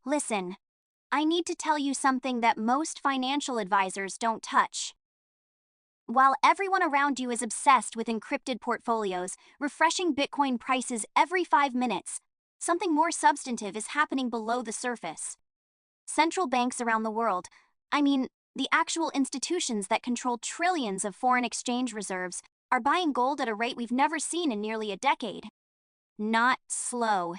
Listen, I need to tell you something that most financial advisors don't touch. While everyone around you is obsessed with encrypted portfolios, refreshing Bitcoin prices every 5 minutes, something more substantive is happening below the surface. Central banks around the world, the actual institutions that control trillions of foreign exchange reserves, are buying gold at a rate we've never seen in nearly a decade. Not slow,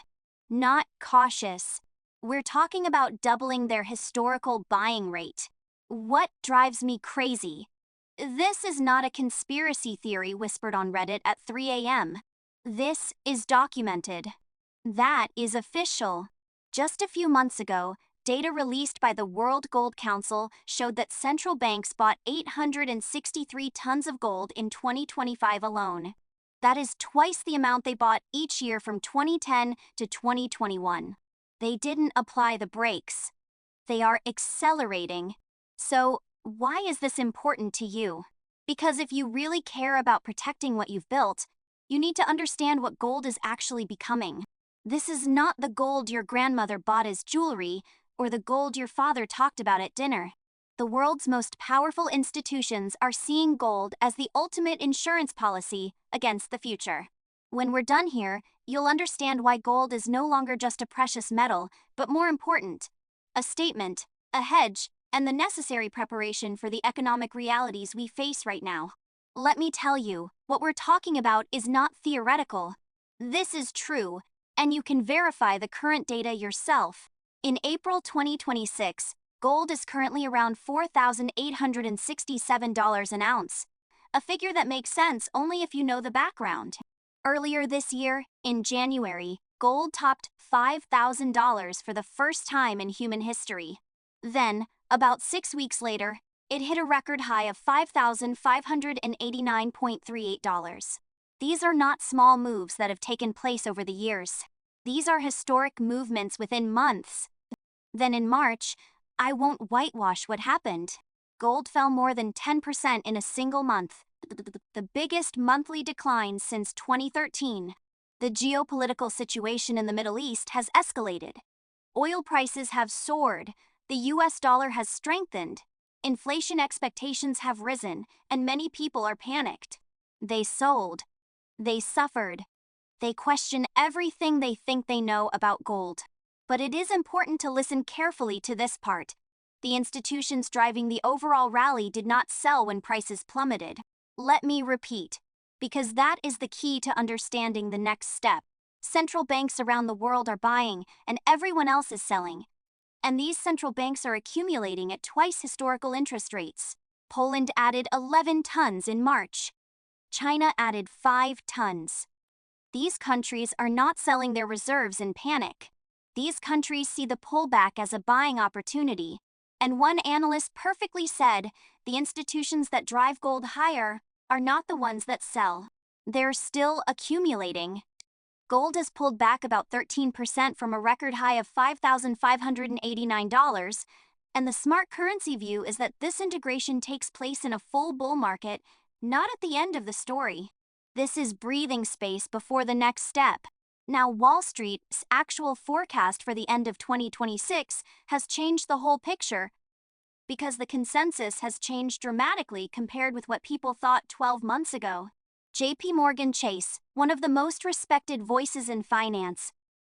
not cautious. We're talking about doubling their historical buying rate. What drives me crazy? This is not a conspiracy theory whispered on Reddit at 3 a.m. This is documented. That is official. Just a few months ago, data released by the World Gold Council showed that central banks bought 863 tons of gold in 2025 alone. That is twice the amount they bought each year from 2010 to 2021. They didn't apply the brakes. They are accelerating. So, why is this important to you? Because if you really care about protecting what you've built, you need to understand what gold is actually becoming. This is not the gold your grandmother bought as jewelry or the gold your father talked about at dinner. The world's most powerful institutions are seeing gold as the ultimate insurance policy against the future. When we're done here, you'll understand why gold is no longer just a precious metal, but more important, a statement, a hedge, and the necessary preparation for the economic realities we face right now. Let me tell you, what we're talking about is not theoretical. This is true, and you can verify the current data yourself. In April 2026, gold is currently around $4,867 an ounce, a figure that makes sense only if you know the background. Earlier this year, in January, gold topped $5,000 for the first time in human history. Then, about 6 weeks later, it hit a record high of $5,589.38. These are not small moves that have taken place over the years. These are historic movements within months. Then in March, I won't whitewash what happened. Gold fell more than 10% in a single month, the biggest monthly decline since 2013. The geopolitical situation in the Middle East has escalated. Oil prices have soared, the US dollar has strengthened, inflation expectations have risen, and many people are panicked. They sold. They suffered. They question everything they think they know about gold. But it is important to listen carefully to this part. The institutions driving the overall rally did not sell when prices plummeted. Let me repeat, because that is the key to understanding the next step. Central banks around the world are buying, and everyone else is selling. And these central banks are accumulating at twice historical interest rates. Poland added 11 tons in March. China added 5 tons. These countries are not selling their reserves in panic. These countries see the pullback as a buying opportunity. And one analyst perfectly said, the institutions that drive gold higher are not the ones that sell. They're still accumulating. Gold has pulled back about 13% from a record high of $5,589, and the smart currency view is that this integration takes place in a full bull market, not at the end of the story. This is breathing space before the next step. Now, Wall Street's actual forecast for the end of 2026 has changed the whole picture because the consensus has changed dramatically compared with what people thought 12 months ago. JPMorgan Chase, one of the most respected voices in finance,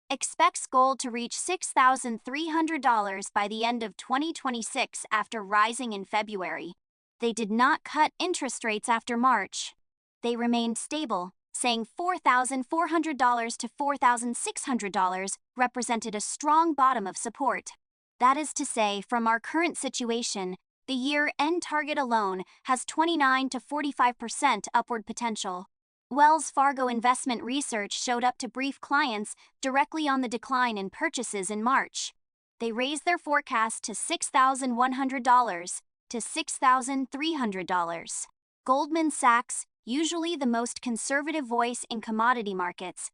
expects gold to reach $6,300 by the end of 2026 after rising in February. They did not cut interest rates after March. They remained stable, saying $4,400 to $4,600 represented a strong bottom of support. That is to say, from our current situation, the year-end target alone has 29 to 45% upward potential. Wells Fargo Investment Research showed up to brief clients directly on the decline in purchases in March. They raised their forecast to $6,100 to $6,300. Goldman Sachs, usually the most conservative voice in commodity markets,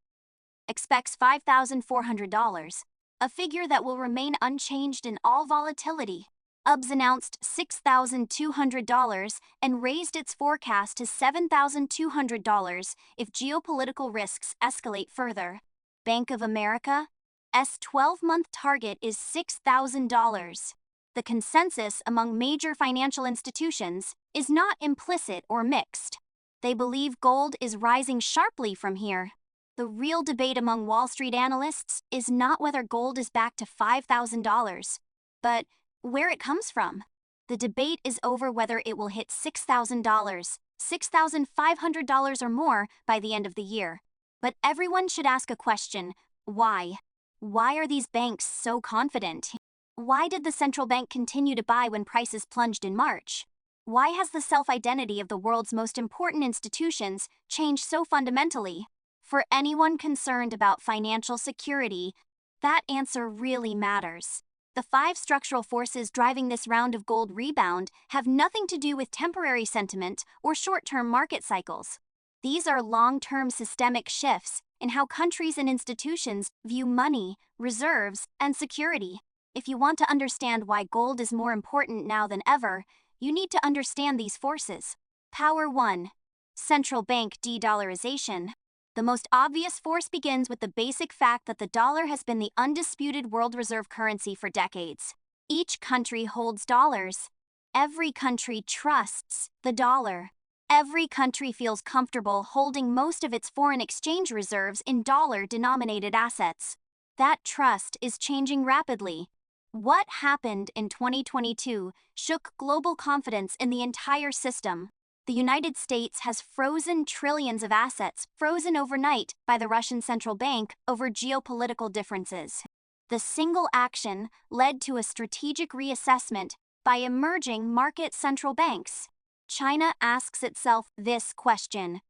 expects $5,400, a figure that will remain unchanged in all volatility. UBS announced $6,200 and raised its forecast to $7,200 if geopolitical risks escalate further. Bank of America 12-month target is $6,000. The consensus among major financial institutions is not implicit or mixed. They believe gold is rising sharply from here. The real debate among Wall Street analysts is not whether gold is back to $5,000, but where it comes from. The debate is over whether it will hit $6,000, $6,500 or more by the end of the year. But everyone should ask a question: why? Why are these banks so confident? Why did the central bank continue to buy when prices plunged in March? Why has the self-identity of the world's most important institutions changed so fundamentally? For anyone concerned about financial security, that answer really matters. The 5 structural forces driving this round of gold rebound have nothing to do with temporary sentiment or short-term market cycles. These are long-term systemic shifts in how countries and institutions view money, reserves, and security. If you want to understand why gold is more important now than ever, you need to understand these forces. Power 1. Central bank de-dollarization. The most obvious force begins with the basic fact that the dollar has been the undisputed world reserve currency for decades. Each country holds dollars. Every country trusts the dollar. Every country feels comfortable holding most of its foreign exchange reserves in dollar-denominated assets. That trust is changing rapidly. What happened in 2022 shook global confidence in the entire system. The United States has frozen trillions of assets, frozen overnight by the Russian central bank over geopolitical differences. The single action led to a strategic reassessment by emerging market central banks. China asks itself this question.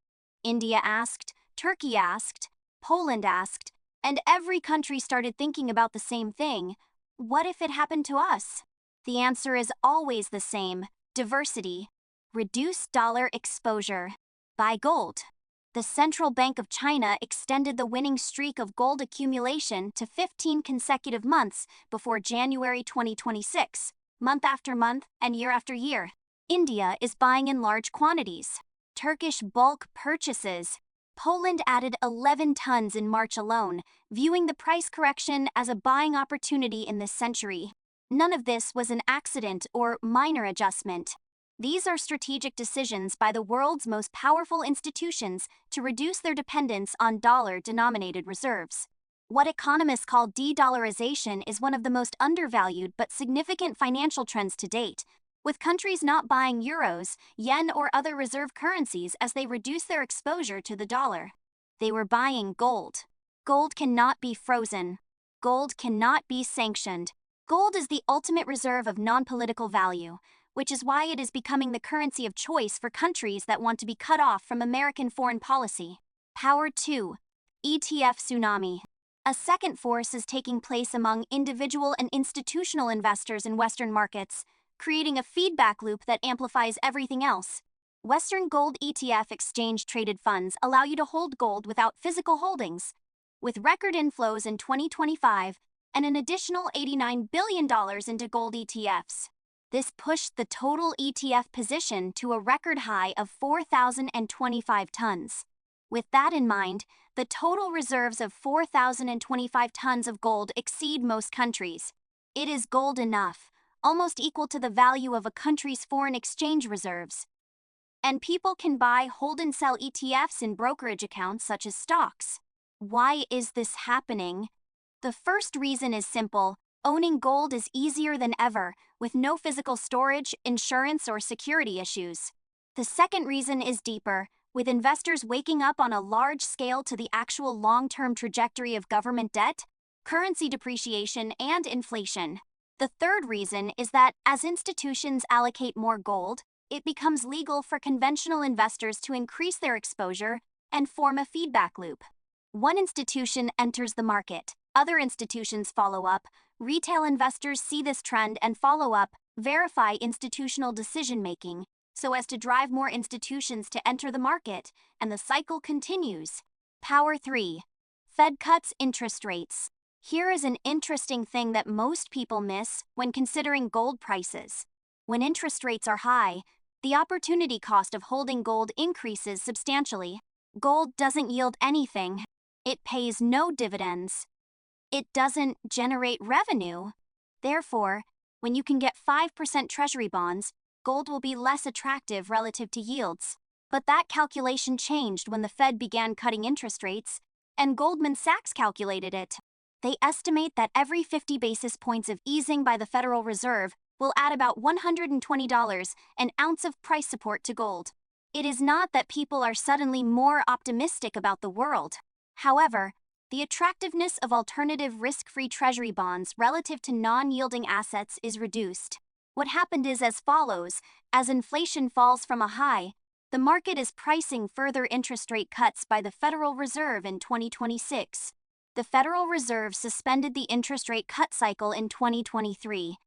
India asked, Turkey asked, Poland asked, and every country started thinking about the same thing. What if it happened to us? The answer is always the same: diversity. Reduce dollar exposure. Buy gold. The Central Bank of China extended the winning streak of gold accumulation to 15 consecutive months before January 2026, month after month and year after year. India is buying in large quantities. Turkish bulk purchases. Poland added 11 tons in March alone, viewing the price correction as a buying opportunity in this century. None of this was an accident or minor adjustment. These are strategic decisions by the world's most powerful institutions to reduce their dependence on dollar-denominated reserves. What economists call de-dollarization is one of the most undervalued but significant financial trends to date, with countries not buying euros, yen, or other reserve currencies as they reduce their exposure to the dollar. They were buying gold. Gold cannot be frozen. Gold cannot be sanctioned. Gold is the ultimate reserve of non-political value, which is why it is becoming the currency of choice for countries that want to be cut off from American foreign policy. Power 2. ETF tsunami. A second force is taking place among individual and institutional investors in Western markets, creating a feedback loop that amplifies everything else. Western gold ETF exchange-traded funds allow you to hold gold without physical holdings. With record inflows in 2025 and an additional $89 billion into gold ETFs. This pushed the total ETF position to a record high of 4,025 tons. With that in mind, the total reserves of 4,025 tons of gold exceed most countries. It is gold enough, almost equal to the value of a country's foreign exchange reserves. And people can buy, hold, and sell ETFs in brokerage accounts such as stocks. Why is this happening? The first reason is simple. Owning gold is easier than ever, with no physical storage, insurance, or security issues. The second reason is deeper, with investors waking up on a large scale to the actual long-term trajectory of government debt, currency depreciation, and inflation. The third reason is that as institutions allocate more gold, it becomes legal for conventional investors to increase their exposure and form a feedback loop. One institution enters the market, other institutions follow up, retail investors see this trend and follow up, verify institutional decision-making, so as to drive more institutions to enter the market, and the cycle continues. Power 3. Fed cuts interest rates. Here is an interesting thing that most people miss when considering gold prices. When interest rates are high, the opportunity cost of holding gold increases substantially. Gold doesn't yield anything. It pays no dividends. It doesn't generate revenue. Therefore, when you can get 5% treasury bonds, gold will be less attractive relative to yields. But that calculation changed when the Fed began cutting interest rates, and Goldman Sachs calculated it. They estimate that every 50 basis points of easing by the Federal Reserve will add about $120 an ounce of price support to gold. It is not that people are suddenly more optimistic about the world. However, the attractiveness of alternative risk-free treasury bonds relative to non-yielding assets is reduced. What happened is as follows: as inflation falls from a high, the market is pricing further interest rate cuts by the Federal Reserve in 2026. The Federal Reserve suspended the interest rate cut cycle in 2023.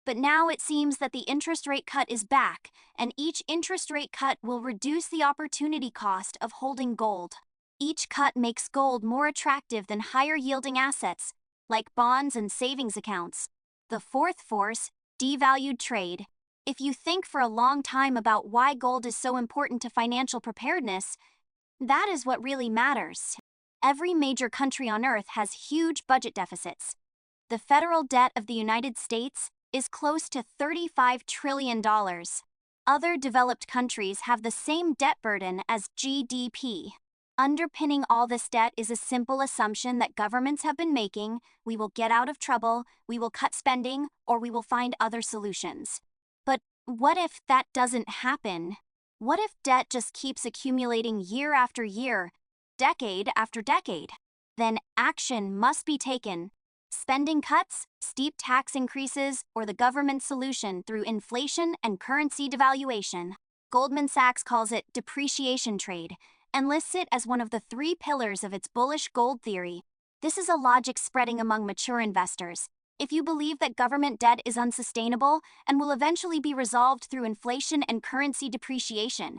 But now it seems that the interest rate cut is back, and each interest rate cut will reduce the opportunity cost of holding gold. Each cut makes gold more attractive than higher-yielding assets, like bonds and savings accounts. The fourth force, devalued trade. If you think for a long time about why gold is so important to financial preparedness, that is what really matters. Every major country on Earth has huge budget deficits. The federal debt of the United States is close to $35 trillion. Other developed countries have the same debt burden as GDP. Underpinning all this debt is a simple assumption that governments have been making: we will get out of trouble, we will cut spending, or we will find other solutions. But what if that doesn't happen? What if debt just keeps accumulating year after year, decade after decade? Then action must be taken. Spending cuts, steep tax increases, or the government solution through inflation and currency devaluation. Goldman Sachs calls it depreciation trade, and lists it as one of the 3 pillars of its bullish gold theory. This is a logic spreading among mature investors. If you believe that government debt is unsustainable and will eventually be resolved through inflation and currency depreciation,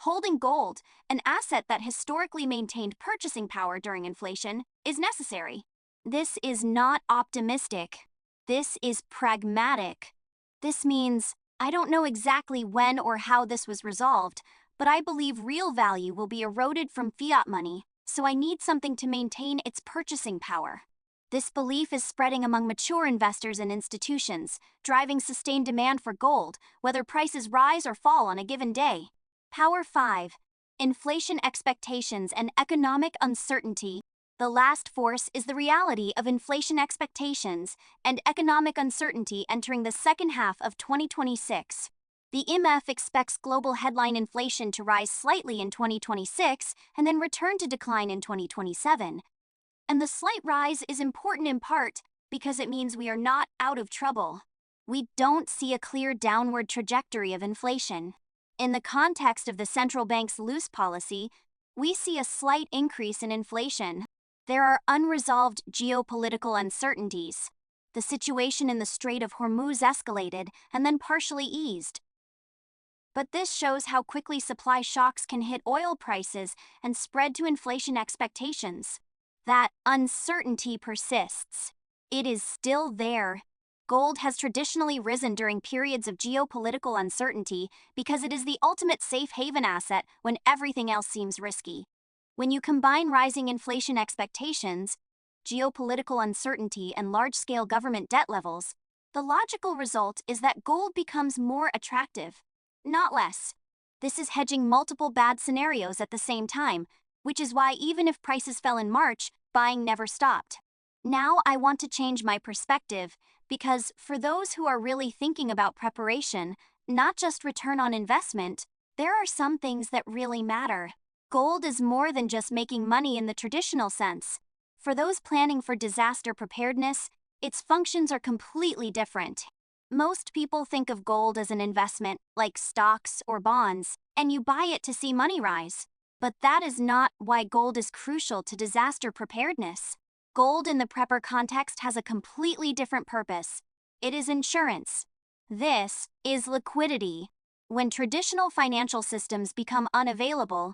holding gold, an asset that historically maintained purchasing power during inflation, is necessary. This is not optimistic. This is pragmatic. This means, I don't know exactly when or how this was resolved, but I believe real value will be eroded from fiat money, so I need something to maintain its purchasing power. This belief is spreading among mature investors and institutions, driving sustained demand for gold, whether prices rise or fall on a given day. Power 5. Inflation expectations and economic uncertainty. The last force is the reality of inflation expectations and economic uncertainty entering the second half of 2026. The IMF expects global headline inflation to rise slightly in 2026 and then return to decline in 2027. And the slight rise is important in part because it means we are not out of trouble. We don't see a clear downward trajectory of inflation. In the context of the central bank's loose policy, we see a slight increase in inflation. There are unresolved geopolitical uncertainties. The situation in the Strait of Hormuz escalated and then partially eased. But this shows how quickly supply shocks can hit oil prices and spread to inflation expectations. That uncertainty persists. It is still there. Gold has traditionally risen during periods of geopolitical uncertainty because it is the ultimate safe haven asset when everything else seems risky. When you combine rising inflation expectations, geopolitical uncertainty, and large-scale government debt levels, the logical result is that gold becomes more attractive, not less. This is hedging multiple bad scenarios at the same time, which is why even if prices fell in March, buying never stopped. Now I want to change my perspective, because for those who are really thinking about preparation, not just return on investment, there are some things that really matter. Gold is more than just making money in the traditional sense. For those planning for disaster preparedness, its functions are completely different. Most people think of gold as an investment, like stocks or bonds, and you buy it to see money rise. But that is not why gold is crucial to disaster preparedness. Gold in the prepper context has a completely different purpose. It is insurance. This is liquidity. When traditional financial systems become unavailable,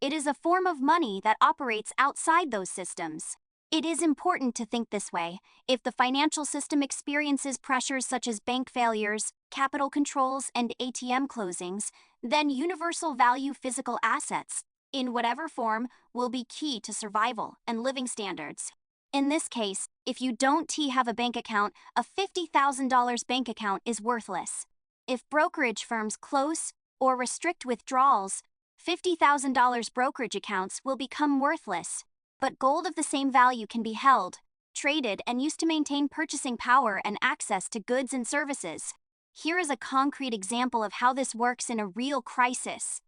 it is a form of money that operates outside those systems. It is important to think this way. If the financial system experiences pressures such as bank failures, capital controls, and ATM closings, then universal value physical assets, in whatever form, will be key to survival and living standards. In this case, if you don't have a bank account, a $50,000 bank account is worthless. If brokerage firms close or restrict withdrawals, $50,000 brokerage accounts will become worthless. But gold of the same value can be held, traded, and used to maintain purchasing power and access to goods and services. Here is a concrete example of how this works in a real crisis.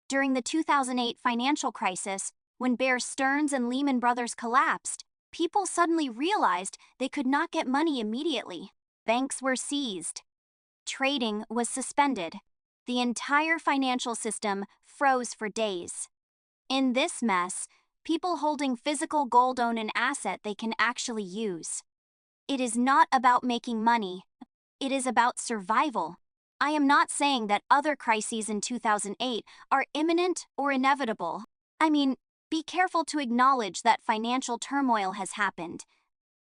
During the 2008 financial crisis, when Bear Stearns and Lehman Brothers collapsed, people suddenly realized they could not get money immediately. Banks were seized. Trading was suspended. The entire financial system froze for days. In this mess, people holding physical gold own an asset they can actually use. It is not about making money. It is about survival. I am not saying that other crises in 2008 are imminent or inevitable. I mean, be careful to acknowledge that financial turmoil has happened.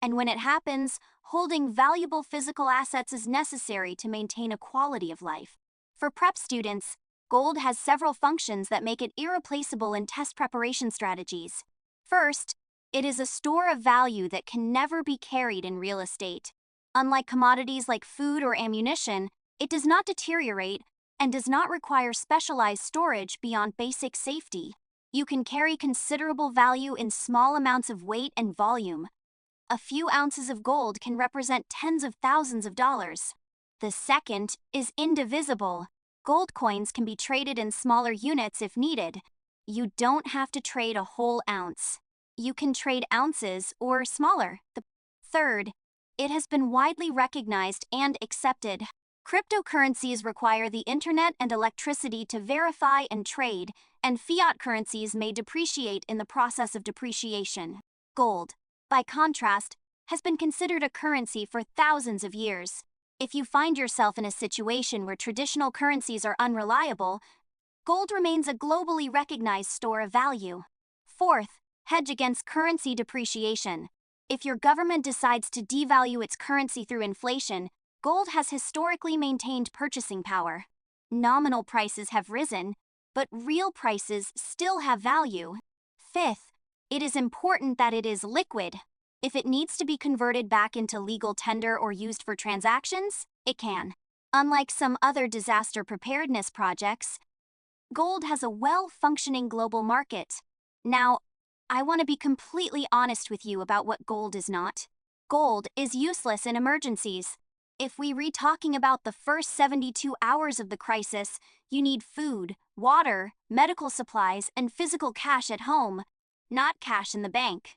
And when it happens, holding valuable physical assets is necessary to maintain a quality of life. For prep students, gold has several functions that make it irreplaceable in test preparation strategies. First, it is a store of value that can never be carried in real estate. Unlike commodities like food or ammunition, it does not deteriorate and does not require specialized storage beyond basic safety. You can carry considerable value in small amounts of weight and volume. A few ounces of gold can represent tens of thousands of dollars. The second is indivisible. Gold coins can be traded in smaller units if needed. You don't have to trade a whole ounce. You can trade ounces or smaller. The third, it has been widely recognized and accepted. Cryptocurrencies require the internet and electricity to verify and trade, and fiat currencies may depreciate in the process of depreciation. Gold, by contrast, has been considered a currency for thousands of years. If you find yourself in a situation where traditional currencies are unreliable, gold remains a globally recognized store of value. Fourth, hedge against currency depreciation. If your government decides to devalue its currency through inflation, gold has historically maintained purchasing power. Nominal prices have risen, but real prices still have value. Fifth, it is important that it is liquid. If it needs to be converted back into legal tender or used for transactions, it can. Unlike some other disaster preparedness projects, gold has a well-functioning global market. Now, I want to be completely honest with you about what gold is not. Gold is useless in emergencies. If we were talking about the first 72 hours of the crisis, you need food, water, medical supplies, and physical cash at home, not cash in the bank.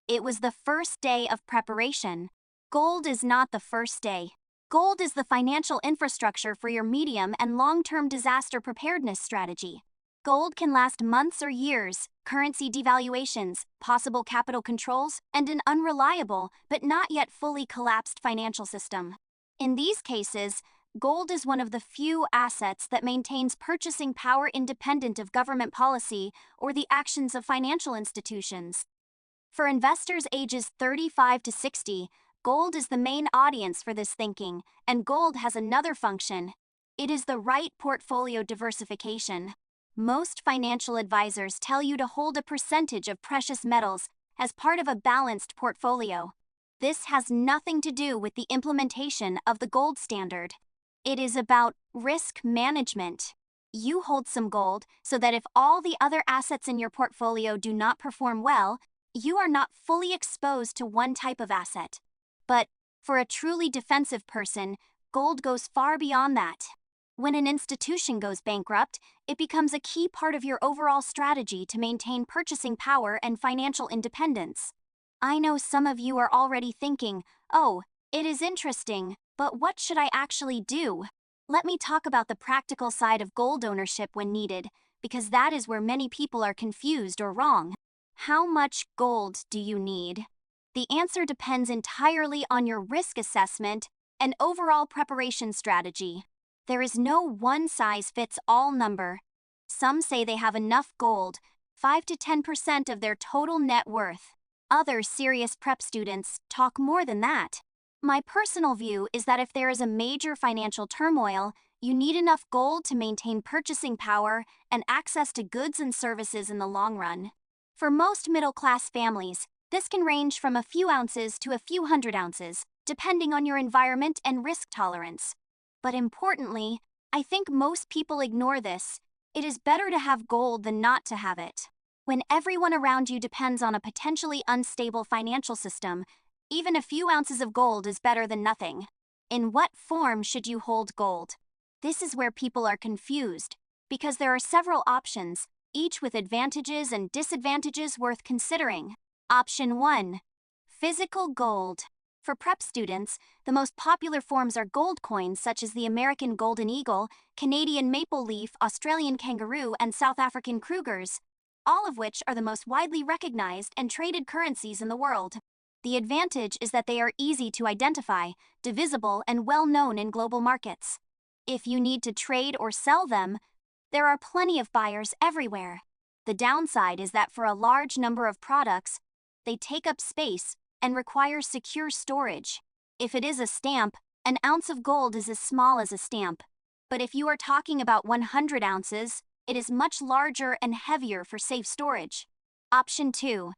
It was the first day of preparation. Gold is not the first day. Gold is the financial infrastructure for your medium and long-term disaster preparedness strategy. Gold can last months or years, currency devaluations, possible capital controls, and an unreliable but not yet fully collapsed financial system. In these cases, gold is one of the few assets that maintains purchasing power independent of government policy or the actions of financial institutions. For investors ages 35 to 60, gold is the main audience for this thinking, and gold has another function. It is the right portfolio diversification. Most financial advisors tell you to hold a percentage of precious metals as part of a balanced portfolio. This has nothing to do with the implementation of the gold standard. It is about risk management. You hold some gold so that if all the other assets in your portfolio do not perform well, you are not fully exposed to one type of asset. But for a truly defensive person, gold goes far beyond that. When an institution goes bankrupt, it becomes a key part of your overall strategy to maintain purchasing power and financial independence. I know some of you are already thinking, oh, it is interesting, but what should I actually do? Let me talk about the practical side of gold ownership when needed, because that is where many people are confused or wrong. How much gold do you need? The answer depends entirely on your risk assessment and overall preparation strategy. There is no one-size-fits-all number. Some say they have enough gold, 5 to 10% of their total net worth. Other serious prep students talk more than that. My personal view is that if there is a major financial turmoil, you need enough gold to maintain purchasing power and access to goods and services in the long run. For most middle-class families, This can range from a few ounces to a few hundred ounces, depending on your environment and risk tolerance. But importantly, I think most people ignore this. It is better to have gold than not to have it. When everyone around you depends on a potentially unstable financial system, even a few ounces of gold is better than nothing. In what form should you hold gold? This is where people are confused, because there are several options, each with advantages and disadvantages worth considering. Option 1. Physical gold. For prep students, the most popular forms are gold coins such as the American Golden Eagle, Canadian Maple Leaf, Australian Kangaroo, and South African Krugers, all of which are the most widely recognized and traded currencies in the world. The advantage is that they are easy to identify, divisible, and well known in global markets. If you need to trade or sell them, there are plenty of buyers everywhere. The downside is that for a large number of products, they take up space and require secure storage. If it is a stamp, an ounce of gold is as small as a stamp. But if you are talking about 100 ounces, it is much larger and heavier for safe storage. Option 2.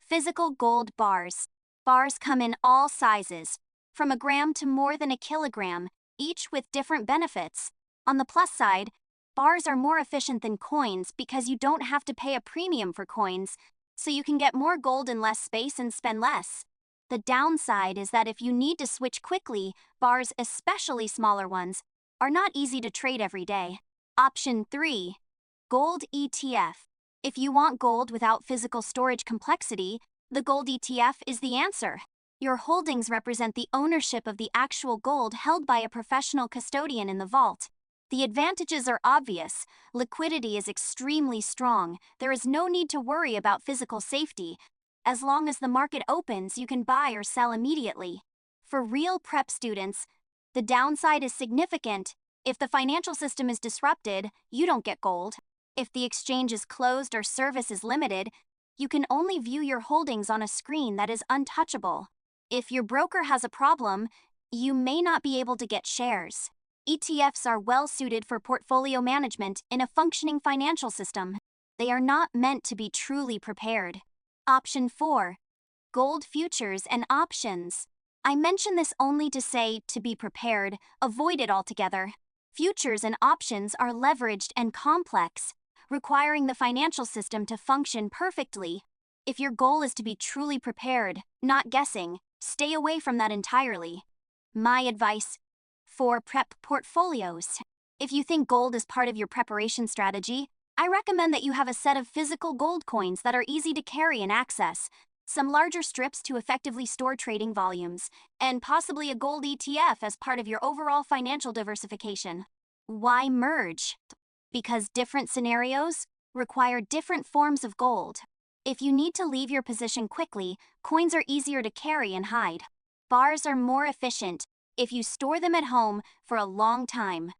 Physical gold bars. Bars come in all sizes, from a gram to more than a kilogram, each with different benefits. On the plus side, bars are more efficient than coins because you don't have to pay a premium for coins, so you can get more gold in less space and spend less. The downside is that if you need to switch quickly, bars, especially smaller ones, are not easy to trade every day. Option 3. Gold ETF. If you want gold without physical storage complexity, the gold ETF is the answer. Your holdings represent the ownership of the actual gold held by a professional custodian in the vault. The advantages are obvious. Liquidity is extremely strong. There is no need to worry about physical safety. As long as the market opens, you can buy or sell immediately. For real prep students, the downside is significant. If the financial system is disrupted, you don't get gold. If the exchange is closed or service is limited, you can only view your holdings on a screen that is untouchable. If your broker has a problem, you may not be able to get shares. ETFs are well suited for portfolio management in a functioning financial system. They are not meant to be truly prepared. Option 4. Gold futures and options. I mention this only to say, to be prepared, avoid it altogether. Futures and options are leveraged and complex, requiring the financial system to function perfectly. If your goal is to be truly prepared, not guessing, stay away from that entirely. My advice for prep portfolios. If you think gold is part of your preparation strategy, I recommend that you have a set of physical gold coins that are easy to carry and access, some larger strips to effectively store trading volumes, and possibly a gold ETF as part of your overall financial diversification. Why merge? Because different scenarios require different forms of gold. If you need to leave your position quickly, coins are easier to carry and hide. Bars are more efficient if you store them at home for a long time.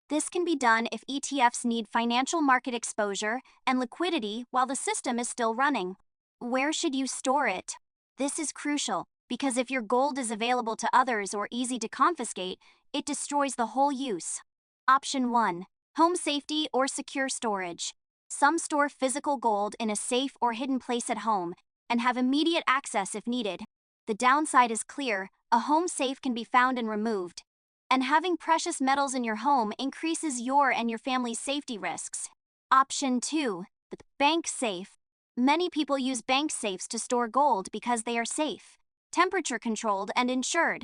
This can be done if ETFs need financial market exposure and liquidity while the system is still running. Where should you store it? This is crucial because if your gold is available to others or easy to confiscate, it destroys the whole use. Option 1. Home safety or secure storage. Some store physical gold in a safe or hidden place at home and have immediate access if needed. The downside is clear: a home safe can be found and removed, and having precious metals in your home increases your and your family's safety risks. Option 2. The bank safe. Many people use bank safes to store gold because they are safe, temperature-controlled, and insured.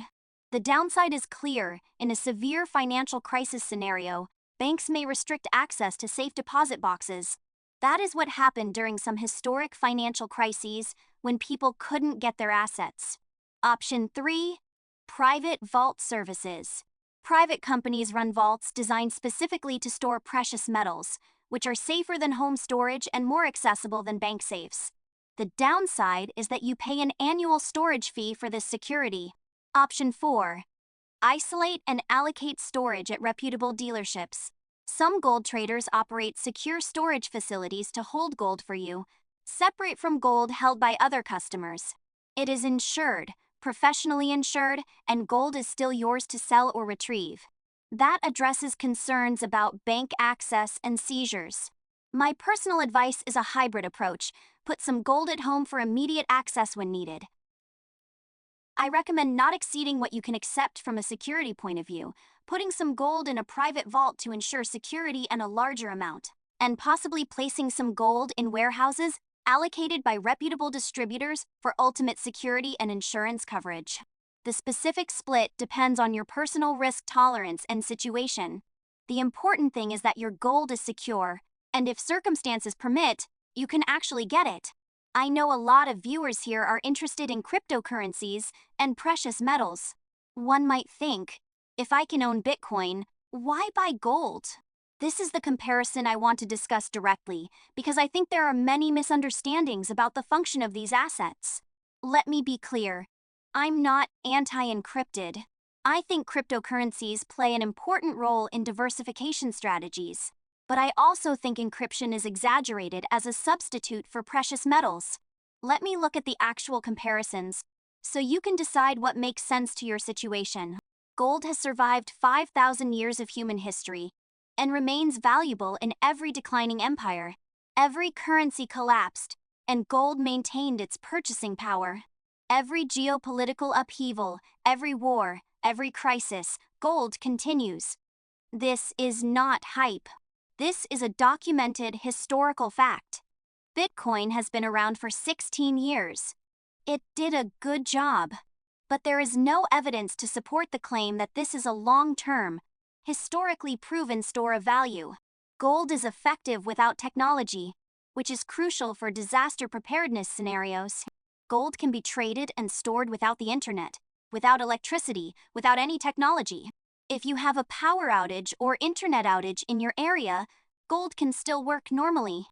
The downside is clear: in a severe financial crisis scenario, banks may restrict access to safe deposit boxes. That is what happened during some historic financial crises when people couldn't get their assets. Option 3. Private vault services. Private companies run vaults designed specifically to store precious metals, which are safer than home storage and more accessible than bank safes. The downside is that you pay an annual storage fee for this security. Option 4. Isolate and allocate storage at reputable dealerships. Some gold traders operate secure storage facilities to hold gold for you, separate from gold held by other customers. It is insured, professionally insured, and gold is still yours to sell or retrieve. That addresses concerns about bank access and seizures. My personal advice is a hybrid approach. Put some gold at home for immediate access when needed. I recommend not exceeding what you can accept from a security point of view, putting some gold in a private vault to ensure security and a larger amount, and possibly placing some gold in warehouses allocated by reputable distributors for ultimate security and insurance coverage. The specific split depends on your personal risk tolerance and situation. The important thing is that your gold is secure, and if circumstances permit, you can actually get it. I know a lot of viewers here are interested in cryptocurrencies and precious metals. One might think, if I can own Bitcoin, why buy gold? This is the comparison I want to discuss directly, because I think there are many misunderstandings about the function of these assets. Let me be clear. I'm not anti-encrypted. I think cryptocurrencies play an important role in diversification strategies. But I also think encryption is exaggerated as a substitute for precious metals. Let me look at the actual comparisons, so you can decide what makes sense to your situation. Gold has survived 5,000 years of human history and remains valuable in every declining empire. Every currency collapsed, and gold maintained its purchasing power. Every geopolitical upheaval, every war, every crisis, gold continues. This is not hype. This is a documented historical fact. Bitcoin has been around for 16 years. It did a good job. But there is no evidence to support the claim that this is a long-term, historically proven store of value. Gold is effective without technology, which is crucial for disaster preparedness scenarios. Gold can be traded and stored without the internet, without electricity, without any technology. If you have a power outage or internet outage in your area, gold can still work normally.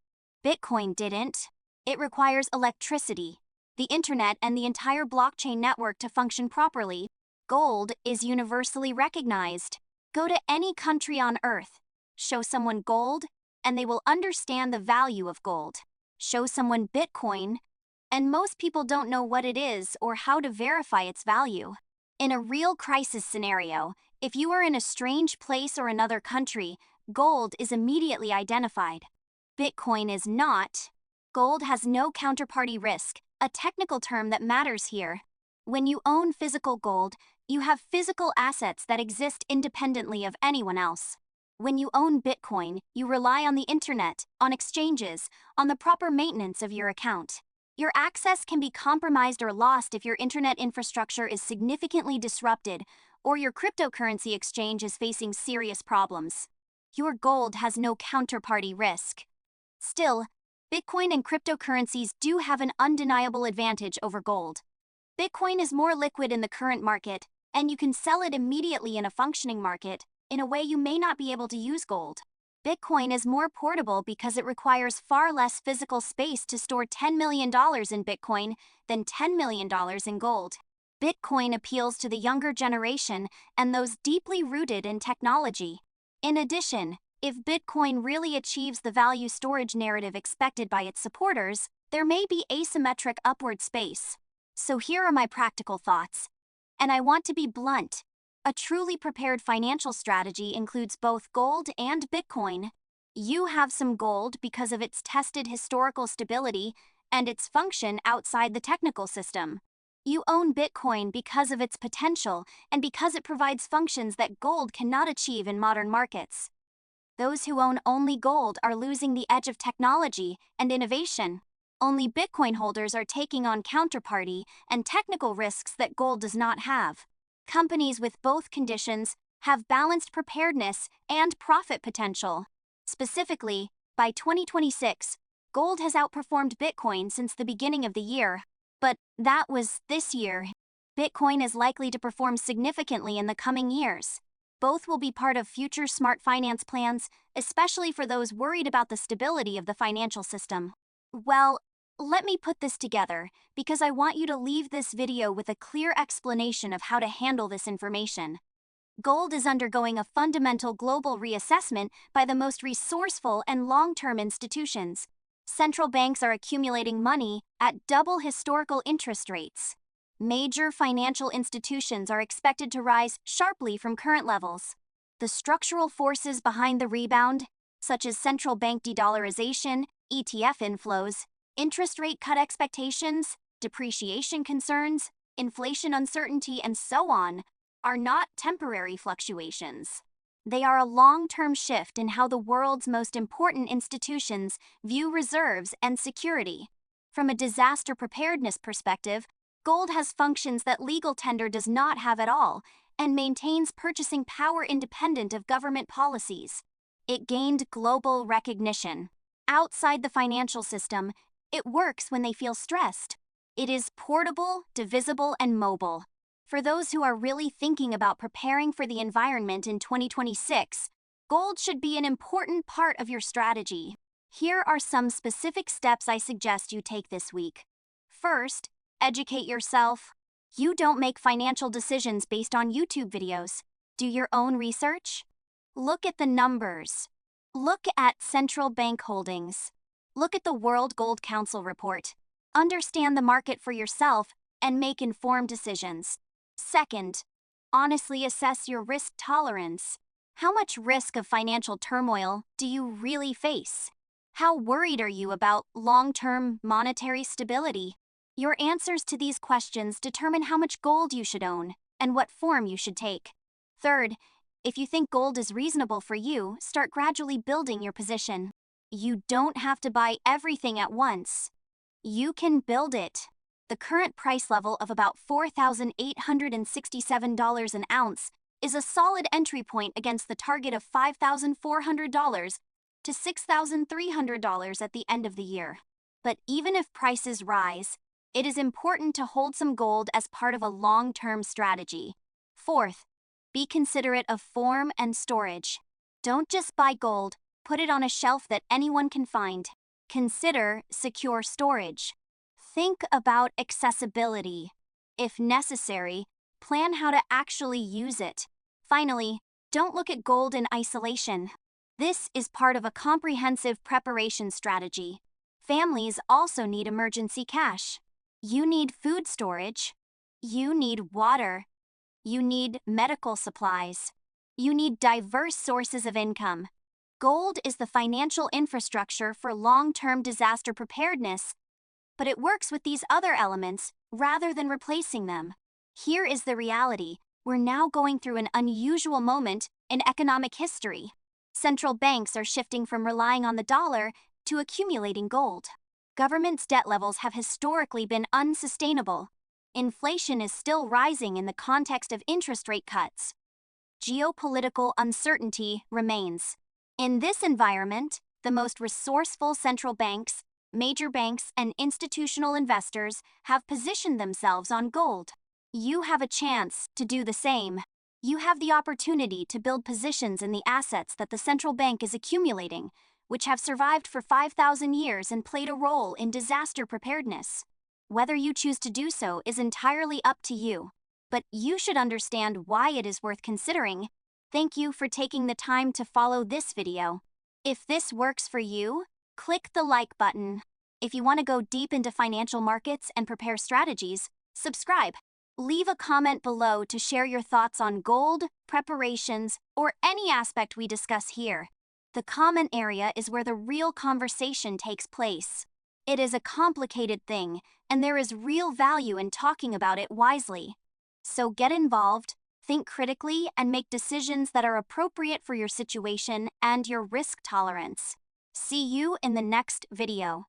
Bitcoin didn't. It requires electricity, the internet, and the entire blockchain network to function properly. Gold is universally recognized. Go to any country on Earth, show someone gold, and they will understand the value of gold. Show someone Bitcoin, and most people don't know what it is or how to verify its value. In a real crisis scenario, if you are in a strange place or another country, gold is immediately identified. Bitcoin is not. Gold has no counterparty risk, a technical term that matters here. When you own physical gold, you have physical assets that exist independently of anyone else. When you own Bitcoin, you rely on the internet, on exchanges, on the proper maintenance of your account. Your access can be compromised or lost if your internet infrastructure is significantly disrupted or your cryptocurrency exchange is facing serious problems. Your gold has no counterparty risk. Still, Bitcoin and cryptocurrencies do have an undeniable advantage over gold. Bitcoin is more liquid in the current market, and you can sell it immediately in a functioning market, in a way you may not be able to use gold. Bitcoin is more portable because it requires far less physical space to store $10 million in Bitcoin than $10 million in gold. Bitcoin appeals to the younger generation and those deeply rooted in technology. In addition, if Bitcoin really achieves the value storage narrative expected by its supporters, there may be asymmetric upward space. So here are my practical thoughts. And I want to be blunt. A truly prepared financial strategy includes both gold and Bitcoin. You have some gold because of its tested historical stability and its function outside the technical system. You own Bitcoin because of its potential and because it provides functions that gold cannot achieve in modern markets. Those who own only gold are losing the edge of technology and innovation. Only Bitcoin holders are taking on counterparty and technical risks that gold does not have. Companies with both conditions have balanced preparedness and profit potential. Specifically, by 2026, gold has outperformed Bitcoin since the beginning of the year. But that was this year. Bitcoin is likely to perform significantly in the coming years. Both will be part of future smart finance plans, especially for those worried about the stability of the financial system. Well, let me put this together, because I want you to leave this video with a clear explanation of how to handle this information. Gold is undergoing a fundamental global reassessment by the most resourceful and long-term institutions. Central banks are accumulating money at double historical interest rates. Major financial institutions are expected to rise sharply from current levels. The structural forces behind the rebound, such as central bank de-dollarization, ETF inflows, interest rate cut expectations, depreciation concerns, inflation uncertainty, and so on, are not temporary fluctuations. They are a long-term shift in how the world's most important institutions view reserves and security. From a disaster preparedness perspective, gold has functions that legal tender does not have at all and maintains purchasing power independent of government policies. It gained global recognition. Outside the financial system, it works when they feel stressed. It is portable, divisible, and mobile. For those who are really thinking about preparing for the environment in 2026, gold should be an important part of your strategy. Here are some specific steps I suggest you take this week. First, educate yourself. You don't make financial decisions based on YouTube videos. Do your own research. Look at the numbers. Look at central bank holdings. Look at the World Gold Council report. Understand the market for yourself and make informed decisions. Second, honestly assess your risk tolerance. How much risk of financial turmoil do you really face? How worried are you about long-term monetary stability? Your answers to these questions determine how much gold you should own and what form you should take. Third, if you think gold is reasonable for you, start gradually building your position. You don't have to buy everything at once. You can build it. The current price level of about $4,867 an ounce is a solid entry point against the target of $5,400 to $6,300 at the end of the year. But even if prices rise, it is important to hold some gold as part of a long-term strategy. Fourth, be considerate of form and storage. Don't just buy gold, put it on a shelf that anyone can find. Consider secure storage. Think about accessibility. If necessary, plan how to actually use it. Finally, don't look at gold in isolation. This is part of a comprehensive preparation strategy. Families also need emergency cash. You need food storage. You need water. You need medical supplies. You need diverse sources of income. Gold is the financial infrastructure for long-term disaster preparedness, but it works with these other elements rather than replacing them. Here is the reality. We're now going through an unusual moment in economic history. Central banks are shifting from relying on the dollar to accumulating gold. Governments' debt levels have historically been unsustainable. Inflation is still rising in the context of interest rate cuts. Geopolitical uncertainty remains. In this environment, the most resourceful central banks, major banks, and institutional investors have positioned themselves on gold. You have a chance to do the same. You have the opportunity to build positions in the assets that the central bank is accumulating, which have survived for 5,000 years and played a role in disaster preparedness. Whether you choose to do so is entirely up to you, but you should understand why it is worth considering. Thank you for taking the time to follow this video. If this works for you, click the like button. If you want to go deep into financial markets and prepare strategies, subscribe. Leave a comment below to share your thoughts on gold, preparations, or any aspect we discuss here. The comment area is where the real conversation takes place. It is a complicated thing, and there is real value in talking about it wisely. So get involved, think critically, and make decisions that are appropriate for your situation and your risk tolerance. See you in the next video.